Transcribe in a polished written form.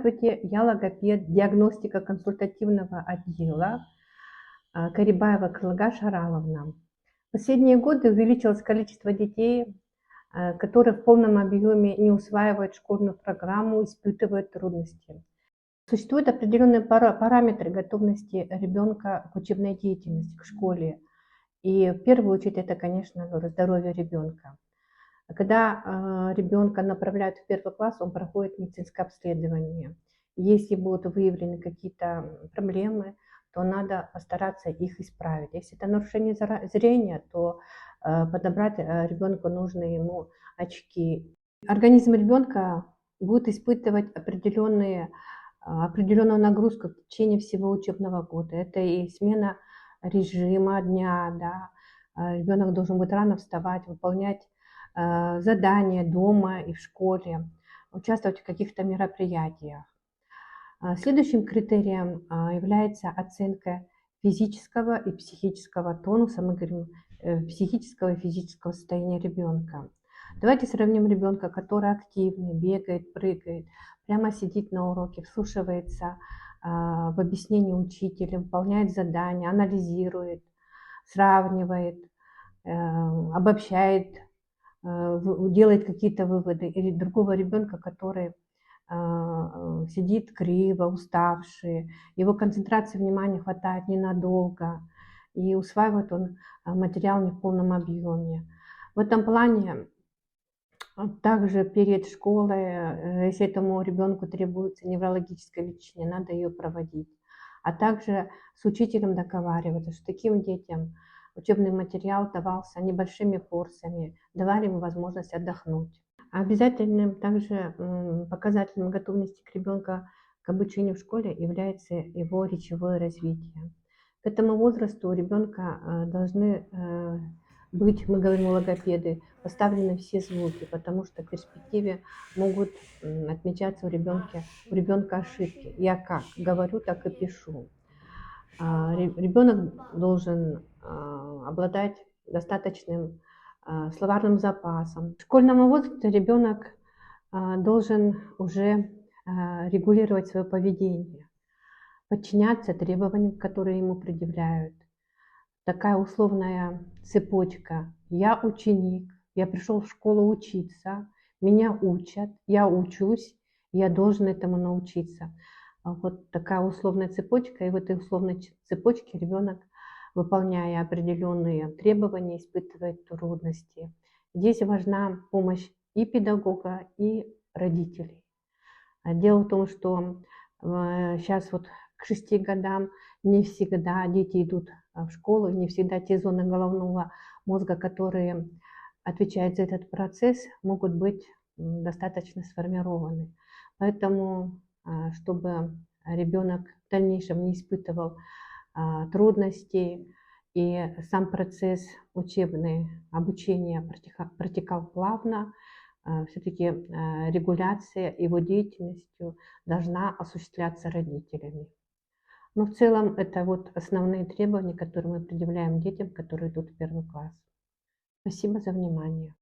Здравствуйте, я логопед, диагностика консультативного отдела Карибаева Крылга Шараловна. В последние годы увеличилось количество детей, которые в полном объеме не усваивают школьную программу, испытывают трудности. Существуют определенные параметры готовности ребенка к учебной деятельности, к школе. И в первую очередь это, конечно, здоровье ребенка. Когда ребенка направляют в первый класс, он проходит медицинское обследование. Если будут выявлены какие-то проблемы, то надо постараться их исправить. Если это нарушение зрения, то подобрать ребенку нужные ему очки. Организм ребенка будет испытывать определенную нагрузку в течение всего учебного года. Это и смена режима дня, да. Ребенок должен быть рано вставать, выполнять задания дома и в школе, участвовать в каких-то мероприятиях. Следующим критерием является оценка физического и психического тонуса, мы говорим, психического и физического состояния ребенка. Давайте сравним ребенка, который активный, бегает, прыгает, прямо сидит на уроке, вслушивается в объяснение учителя, выполняет задания, анализирует, сравнивает, обобщает, делает какие-то выводы, или другого ребенка, который сидит криво, уставший, его концентрации внимания хватает ненадолго, и усваивает он материал не в полном объеме. В этом плане также перед школой, если этому ребенку требуется неврологическое лечение, надо ее проводить. А также с учителем договариваться, что таким детям учебный материал давался небольшими порциями, давали ему возможность отдохнуть. Обязательным также показателем готовности к ребенка к обучению в школе является его речевое развитие. К этому возрасту у ребенка должны быть, мы говорим логопеды, поставлены все звуки, потому что в перспективе могут отмечаться у ребенка ошибки. Я как говорю, так и пишу. Ребенок должен обладать достаточным словарным запасом. В школьном возрасте ребенок должен уже регулировать свое поведение, подчиняться требованиям, которые ему предъявляют. Такая условная цепочка. Я ученик, я пришел в школу учиться, меня учат, я учусь, я должен этому научиться. Вот такая условная цепочка, и в этой условной цепочке ребенок, выполняя определенные требования, испытывает трудности. Здесь важна помощь и педагога, и родителей. Дело в том, что сейчас вот к 6 годам не всегда дети идут в школу, не всегда те зоны головного мозга, которые отвечают за этот процесс, могут быть достаточно сформированы. Поэтому, чтобы ребенок в дальнейшем не испытывал трудностей и сам процесс обучения протекал плавно, все-таки регуляция его деятельностью должна осуществляться родителями. Но в целом это вот основные требования, которые мы предъявляем детям, которые идут в первый класс. Спасибо за внимание.